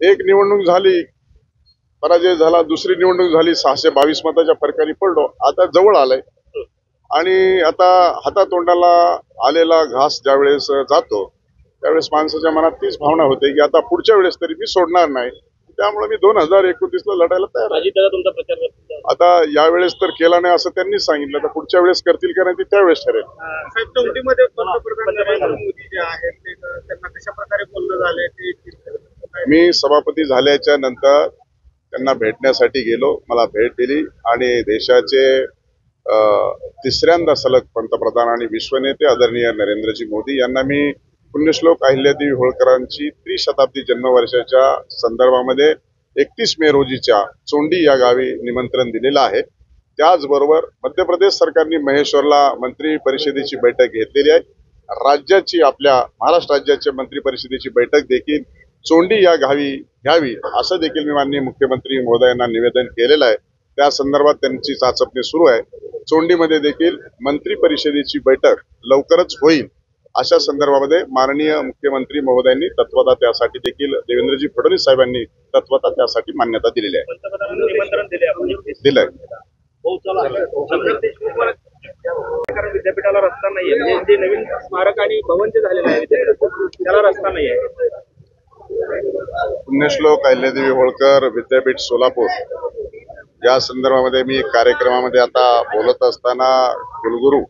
एक निवडणूक झाली, पराजय झाला, दुसरी निवडणूक झाली, 622 मताच्या फरकाने पडलो. आता जवळ आलंय आणि आता हातातोंडाला आलेला घास ज्यावेळेस जातो त्यावेळेस माणसाच्या मनात तीच भावना होते की आता पुढच्या वेळेस तरी मी सोडणार नाही. त्यामुळे मी 2029ला लढायला तयार आहे. आता यावेळेस तर केला नाही असं त्यांनी सांगितलं, तर पुढच्या वेळेस करतील का नाही ते त्यावेळेस ठरेल. साहेब, चौंडीमध्ये पंतप्रधान नरेंद्र मोदी जे आहेत ते त्यांना कशा प्रकारे बोलणं झालंय ते मी सभापती झाल्याच्या नंतर त्यांना भेटण्यासाठी गेलो, मला भेट दिली आणि देशाचे तिसऱ्यांदा सलग पंतप्रधान आणि विश्वनेते आदरणीय नरेंद्रजी मोदी यांना मी पुण्यश्लोक अहिल्यादेवी होळकरांची त्रिशताब्दी जन्मवर्षाच्या संदर्भामध्ये 31 मे रोजीच्या चोंडी या गावी निमंत्रण दिलेलं आहे. त्याचबरोबर मध्य प्रदेश सरकारने महेश्वरला मंत्री परिषदेची बैठक घेतलेली आहे. राज्याची आपल्या महाराष्ट्र राज्याच्या मंत्री परिषदेची बैठक देखील चोंडी या गावी घ्यावी असं देखील मी माननीय मुख्यमंत्री महोदयांना निवेदन केलेलं आहे. त्या संदर्भात त्यांची चाचपणी सुरू आहे. चोंडीमध्ये देखील मंत्री परिषदेची बैठक लवकरच होईल अशा संदर्भामध्ये माननीय मुख्यमंत्री महोदयांनी तत्वता त्यासाठी देखील देवेंद्रजी फडणवीस साहेबांनी तत्वता त्यासाठी मान्यता दिलेली आहे. दिलंय. कारण विद्यापीठाला रस्ता नाहीये, म्हणजे जे नवीन स्मारक आणि भवन जे झालेलं आहे त्याला रस्ता नाहीये. पुण्यश्लोक अहिल्यादेवी होळकर विद्यापीठ सोलापूर या संदर्भामध्ये मी कार्यक्रमामध्ये आता बोलत असताना कुलगुरू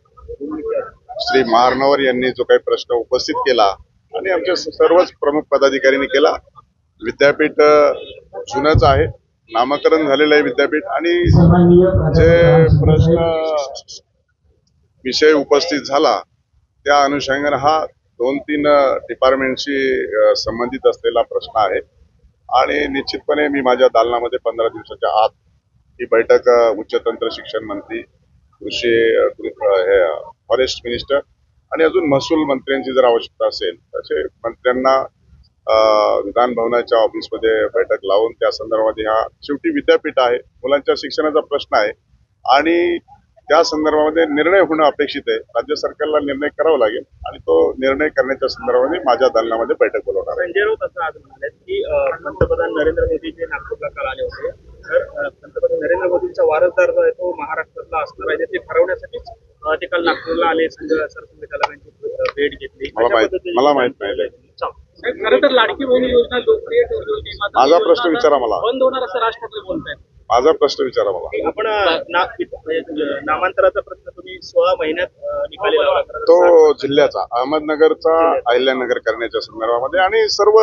श्री महार्णवर यांनी जो काही प्रश्न उपस्थित केला आणि आमच्या सर्वच प्रमुख पदाधिकाऱ्यांनी केला. विद्यापीठ जुनच आहे, नामकरण झालेलं आहे विद्यापीठ आणि जे प्रश्न विषय उपस्थित झाला त्या अनुषंगाने हा 2-3 डिपार्टमेंटशी संबंधित असलेला प्रश्न आहे आणि निश्चितपणे मी माझ्या दालनामध्ये 15 दिवसाच्या आत ही बैठक उच्च तंत्र शिक्षण मंत्री, कृषी फॉरेस्ट मिनिस्टर आणि अजून महसूल मंत्र्यांची जर आवश्यकता असेल तसे मंत्र्यांना विधान भवनाच्या ऑफिसमध्ये बैठक लावून त्या संदर्भात हा शेवटी विद्यापीठ आहे, मुलांच्या शिक्षणाचा प्रश्न आहे आणि त्या संदर्भामध्ये निर्णय होणं अपेक्षित आहे. राज्य सरकारला निर्णय करावा लागेल आणि तो निर्णय करण्याच्या संदर्भाने माझ्या दालनामध्ये बैठक बोलवणार आहे. संजय राऊत असं आज म्हणाले की पंतप्रधान नरेंद्र मोदी जे नागपूरला काल आले होते, तर पंतप्रधान नरेंद्र मोदींचा वारसदार जो आहे तो महाराष्ट्रातला असणार आहे ते ठरवण्यासाठीच ते काल नागपूरला आले. सरसंघचालकांची भेट घेतली. मला माहित नाही. खरं तर लाडकी बहीण योजना लोकप्रिय ठरली. माझा प्रश्न विचारा मला. बंद होणार असं राज ठाकरे बोलतायत. माझा प्रश्न विचारा मला. आपण नामांतराचा प्रश्न तुम्ही 16 महिन्यात निकाली लावला, तो जिल्ह्याचा अहमदनगरचा अहिल्यानगर करण्याच्या संदर्भामध्ये आणि सर्व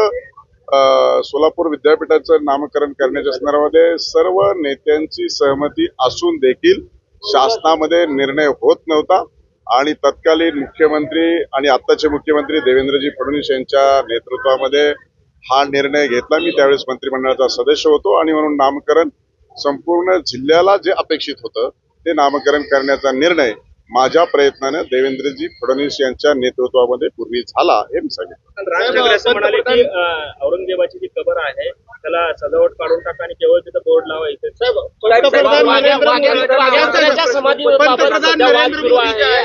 सोलापूर विद्यापीठाचं नामकरण करण्याच्या संदर्भामध्ये सर्व नेत्यांची सहमती असून देखील शासनामध्ये निर्णय होत नव्हता आणि तत्कालीन मुख्यमंत्री आणि आत्ताचे मुख्यमंत्री देवेंद्रजी फडणवीस यांच्या नेतृत्वामध्ये हा निर्णय घेतला. मी त्यावेळेस मंत्रिमंडळाचा सदस्य होतो आणि म्हणून नामकरण संपूर्ण जिल्ह्याला जे अपेक्षित होतं ते नामकरण करण्याचा निर्णय माझ्या प्रयत्नानं देवेंद्रजी फडणवीस यांच्या नेतृत्वामध्ये पूर्वी झाला हे मी सांगितलं. राज ठाकरे असं म्हणाले की औरंगजेबाची जी कबर आहे त्याला सजावट काढून टाका आणि केवळ तिथं बोर्ड लावायचं.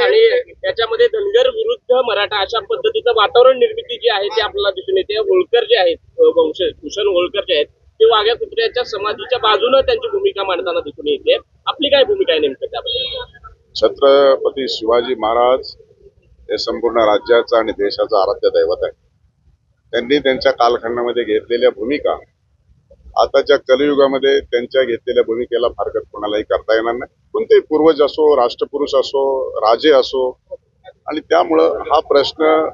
आणि त्याच्यामध्ये धनगर विरुद्ध मराठा अशा पद्धतीचं वातावरण निर्मिती जी आहे ते आपल्याला दिसून येते. होळकर जे आहेत भूषण होळकर जे आहेत ते वाघ्या कुत्र्याच्या समाधीच्या बाजूने त्यांची भूमिका मांडताना दिसून येते. आपली काय भूमिका आहे नेमकं त्याबद्दल? छत्रपती शिवाजी महाराज हे संपूर्ण राज्याचं आणि देशाचं आराध्य दैवत आहे. त्यांनी त्यांच्या कालखंडामध्ये घेतलेल्या भूमिका आताच्या कलियुगामध्ये त्यांच्या घेतलेल्या भूमिकेला फारकत कोणालाही करता येणार नाही. कोणते पूर्वज असो, राष्ट्रपुरुष असो, राजे असो आणि त्यामुळं हा प्रश्न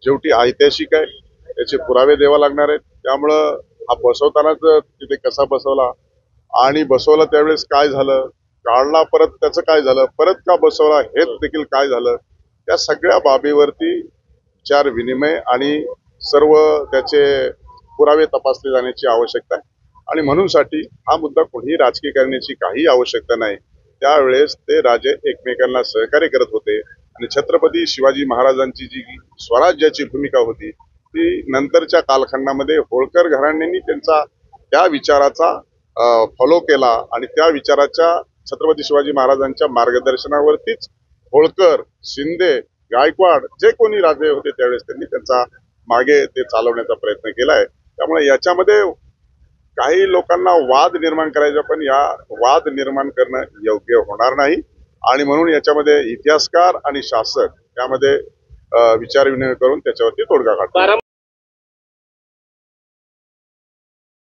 शेवटी ऐतिहासिक आहे, त्याचे पुरावे द्यावा लागणार आहेत. त्यामुळं हा बसवतानाच तिथे कसा बसवला आणि बसवला त्यावेळेस काय झालं, काढला परत त्याचं काय झालं, परत का बसवला हे देखील काय झालं, त्या सगळ्या बाबीवरती विचार विनिमय आणि सर्व त्याचे पुरावे तपासले जाण्याची आवश्यकता आहे आणि म्हणूनसाठी हा मुद्दा कोणीही राजकीय करण्याची काही आवश्यकता नाही. त्यावेळेस ते राजे एकमेकांना सहकार्य करत होते आणि छत्रपती शिवाजी महाराजांची जी स्वराज्याची भूमिका होती ती नंतरच्या कालखंडामध्ये होळकर घराण्यांनी त्यांचा त्या विचाराचा फॉलो केला आणि त्या विचाराच्या छत्रपती शिवाजी महाराजांच्या मार्गदर्शनावरतीच होळकर, शिंदे, गायकवाड जे कोणी राजे होते त्यावेळेस त्यांनी त्यांचा मागे ते चालवण्याचा प्रयत्न केलाय. त्यामुळे याच्यामध्ये काही लोकांना वाद निर्माण करायचा, पण या वाद निर्माण करणं योग्य होणार नाही आणि म्हणून याच्यामध्ये इतिहासकार आणि शासक यामध्ये विचारविनिमय करून त्याच्यावरती तोडगा काढतात.